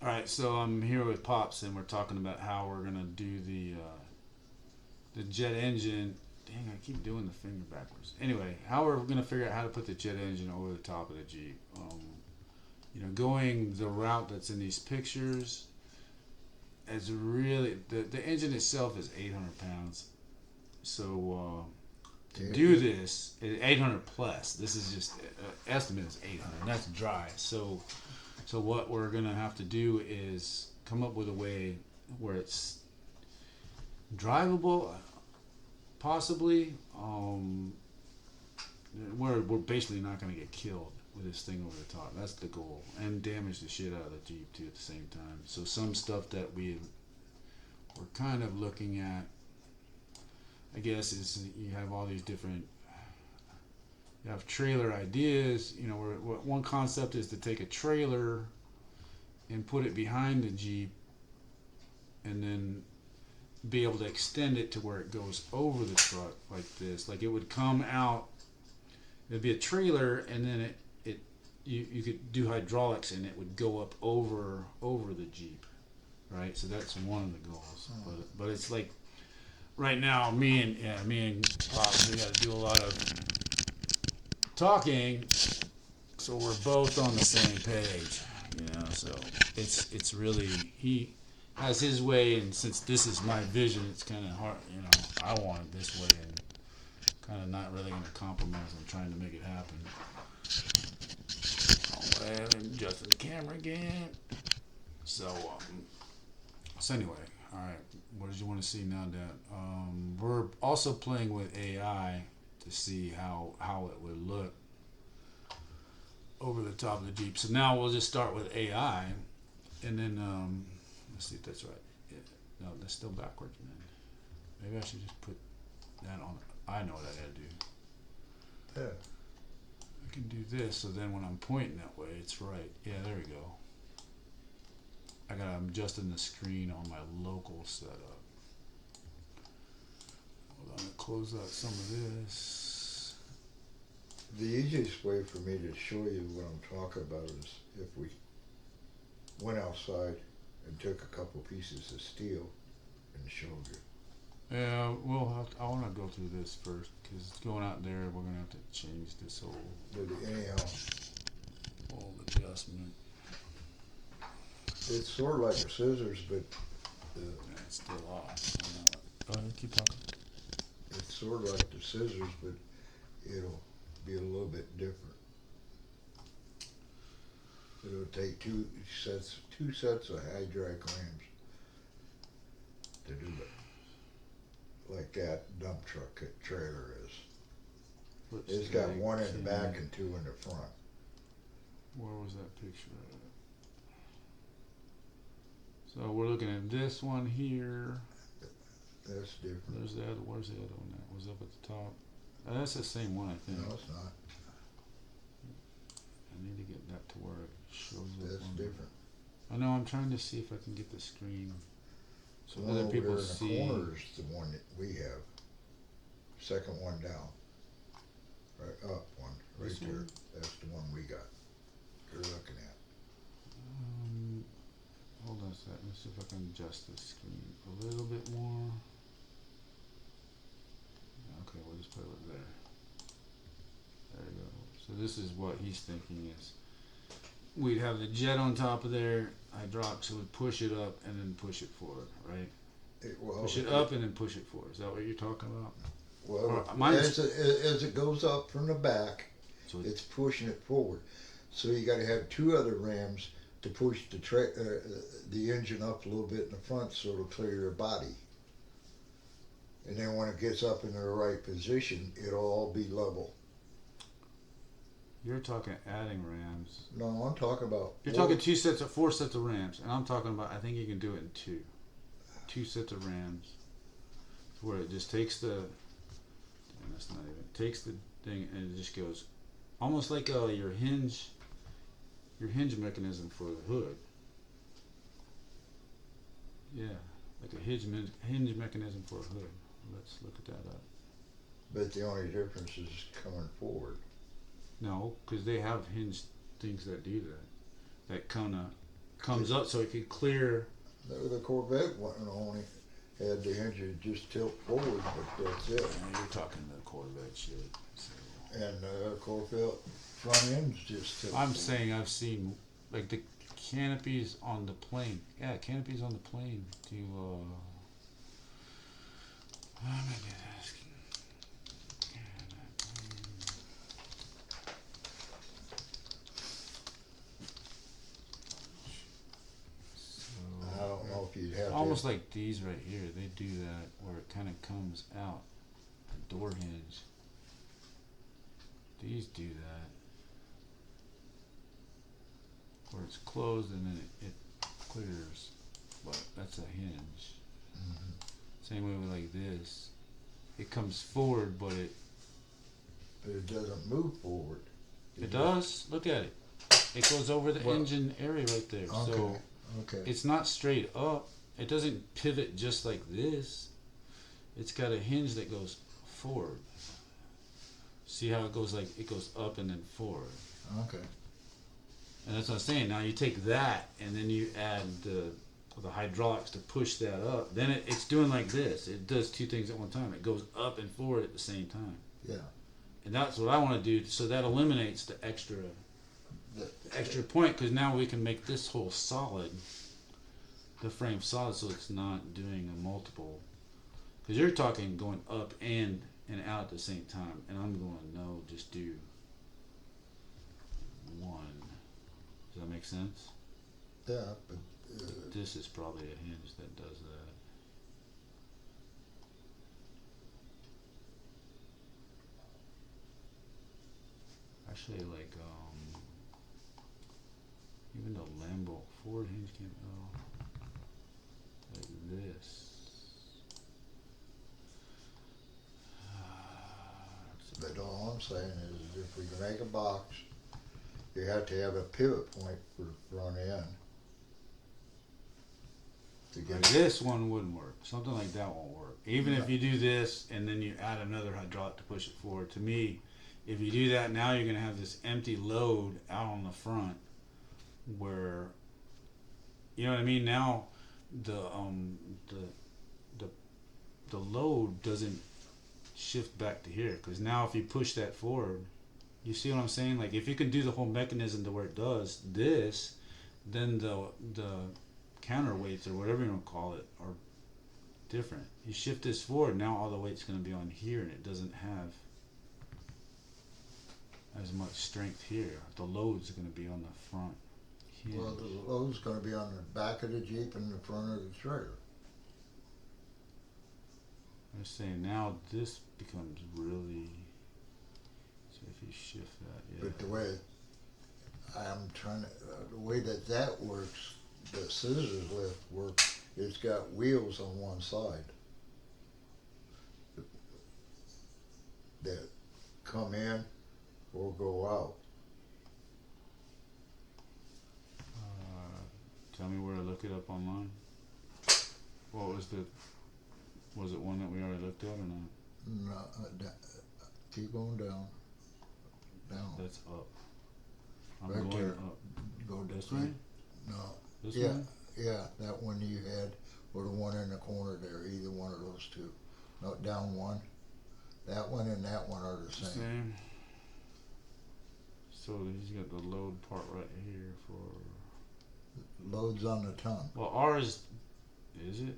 All right, so I'm here with Pops, and we're talking about how we're gonna do the jet engine. Dang, I keep doing the finger backwards. Anyway, how we're gonna figure out how to put the jet engine over the top of the Jeep. Going the route that's in these pictures is really the engine itself is 800 pounds. So to do this, 800 plus. This is just estimate is 800. And that's dry. So what we're gonna have to do is come up with a way where it's drivable, possibly. We're basically not gonna get killed with this thing over the top. That's the goal, and damage the shit out of the Jeep too at the same time. So some stuff that we're kind of looking at, I guess, is you have all these different. You have trailer ideas. Where one concept is to take a trailer and put it behind the Jeep, and then be able to extend it to where it goes over the truck like this. Like it would come out. It'd be a trailer, and then you could do hydraulics, and it would go up over the Jeep, right? So that's one of the goals. But it's like right now, me and Pops, we got to do a lot of talking, so we're both on the same page. So it's really he has his way, and since this is my vision, it's kind of hard. I want it this way, and kind of not really going to compromise on trying to make it happen. Oh, and adjusting the camera again. So anyway, all right. What did you want to see now, Dad? We're also playing with AI to see how it would look over the top of the Jeep. So now we'll just start with AI, and then let's see if that's right. Yeah. No, that's still backwards, man. Maybe I should just put that on. I know what I gotta do. Yeah. I can do this, so then when I'm pointing that way, it's right. Yeah, there we go. I'm adjusting the screen on my local setup. Hold on, close out some of this. The easiest way for me to show you what I'm talking about is if we went outside and took a couple pieces of steel and showed you. Yeah, I want to go through this first because going out there, we're gonna have to change this whole Anyhow, adjustment. it's sort of like a scissors, but It's still off. Go ahead, keep talking. it's sort of like the scissors, but it'll be a little bit different. It'll take two sets of hydraulic rams to do it, like that dump truck trailer is. It's got one in the back and two in the front. Where was that picture at? So we're looking at this one here. That's different. Where's the other one that was up at the top? That's the same one, I think. No, it's not. I need to get that to where it shows up. That's different. I know, I'm trying to see if I can get the screen so The other one people over there see. in the corner is the one that we have. Second one down. Right up one. Right This there. one? That's the one we got. You're looking at. Hold on a second. Let's see if I can adjust the screen a little bit more. Okay, we'll just put it there. There you go. So this is what he's thinking is we'd have the jet on top of there, hydraulics, so we'd push it up and then push it forward, right? Push it up and then push it forward. Is that what you're talking about? Well, Mine's- as it goes up from the back, So it's pushing it forward. So you got to have two other rams to push the engine up a little bit in the front so it'll clear your body. And then when it gets up in the right position, it'll all be level. you're talking adding rams. No, I'm talking about. You're talking four sets of rams, and I'm talking about. I think you can do it in two sets of rams, where it just takes takes the thing and it just goes, almost like your hinge mechanism for the hood. Yeah, like a hinge mechanism for a hood. Let's look at that up. But the only difference is coming forward. No, because they have hinge things that do that kind of comes up so it could clear. The Corvette wasn't only had the engine just tilt forward, but that's it. You're talking the Corvette shit. So. And Corvette front end's just tilt I'm forward. saying I've seen like the canopies on the plane. Yeah, canopies on the plane to. I'm asking. I don't know if you'd have Almost to. like these right here, they do that where it kind of comes out the door hinge. These do that where it's closed and then it clears, but that's a hinge. Mhm. Same way with like this, it comes forward, but But it doesn't move forward. it does. Look at it. It goes over the Well, engine area right there. Okay. So Okay. it's not straight up. It doesn't pivot just like this. It's got a hinge that goes forward. See how it goes, like it goes up and then forward. Okay. And that's what I'm saying. Now you take that and then you add the hydraulics to push that up. Then it's doing like this. It does two things at one time. It goes up and forward at the same time. Yeah. And that's what I want to do. So that eliminates the extra point, because now we can make this whole solid, the frame solid, so it's not doing a multiple. Because you're talking going up and out at the same time, and I'm going no, just do one. Does that make sense? Yeah, but This is probably a hinge that does that. Actually, like even the Lambo Ford hinge came out like this. but all I'm saying is if we can make a box, you have to have a pivot point for the front end. To Like get this one wouldn't work. Something like that won't work. Even if No. you do this and then you add another hydraulic to push it forward. To me, if you do that, now you're gonna have this empty load out on the front, where, you know what I mean. Now, the load doesn't shift back to here, because now if you push that forward, you see what I'm saying? Like if you can do the whole mechanism to where it does this, then the counterweights or whatever you want to call it are different. You shift this forward, now all the weight's going to be on here, and it doesn't have as much strength here. The load's going to be on the front hinge. well, the load's going to be on the back of the Jeep and the front of the trailer. I'm saying now this becomes really. So if you shift that, yeah. But the way I'm trying to, the way that works, the scissors lift works, it's got wheels on one side that come in or go out. Tell me where to look it up online. What was was it one that we already looked at or not? No, keep going down. Down. That's up. I'm Right going there. up. Go This right- way? No. This Yeah. way? Yeah, that one you had, or the one in the corner there, either one of those two. No, down one. That one and that one are the same. Same. So he's got the load part right here for. Loads on the tongue. Well, ours is it?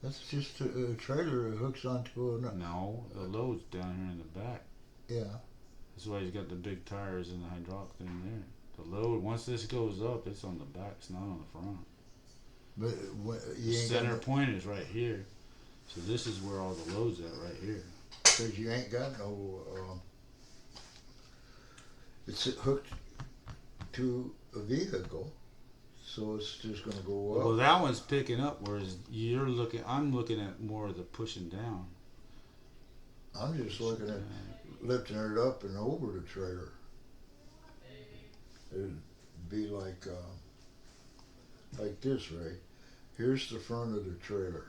That's just a trailer that hooks onto a. No, the load's down here in the back. Yeah. That's why he's got the big tires and the hydraulic thing there. The load, once this goes up, it's on the back. It's not on the front. But The you ain't center got, point is right here. So this is where all the load's at, right here. because you ain't got no. It's hooked to a vehicle, so it's just gonna go Well, up. that one's picking up, whereas I'm looking at more of the pushing down. I'm just looking at lifting it up and over the trailer. It'd be like this, Ray. Here's the front of the trailer.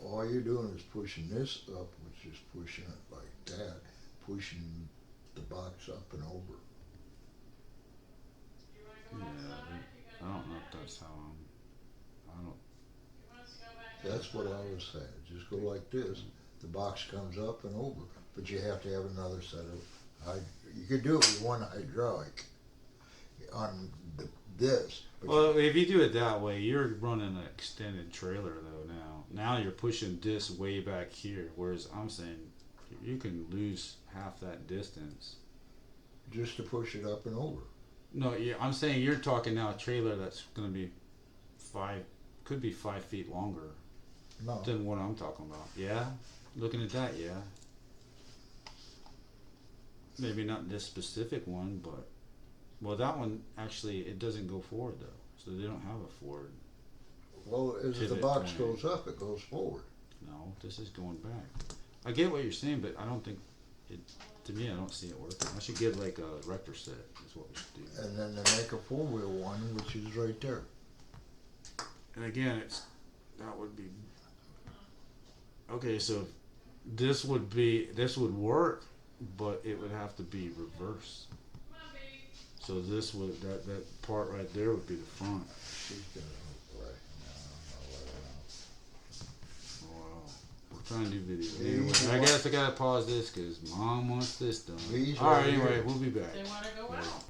All you're doing is pushing this up, which is pushing it like that, pushing the box up and over. That's what I was saying. Just go like this. The box comes up and over, but you have to have another set of. You could do it with one hydraulic on this. But Well, if you do it that way, you're running an extended trailer though. Now you're pushing this way back here, whereas I'm saying you can lose half that distance. just to push it up and over. No, yeah, I'm saying you're talking now a trailer that's going to be could be 5 feet longer No, than what I'm talking about. Yeah, looking at that, yeah. Maybe not this specific one, but well, that one actually it doesn't go forward though, so they don't have a forward. well, as the Pivot box point. goes up, it goes forward. No, this is going back. I get what you're saying, but I don't think it. To me, I don't see it working. I should get like a rector set. Is what we should do. And then they make a four-wheel one, which is right there. And again, that would be okay. So this would work, but it would have to be reversed. So this would that part right there would be the front. She's gonna right now. Wow. We're trying to do video. Anyway, I guess I gotta pause this because Mom wants this done. These All right. right Anyway, here. we'll be back. They want to go out.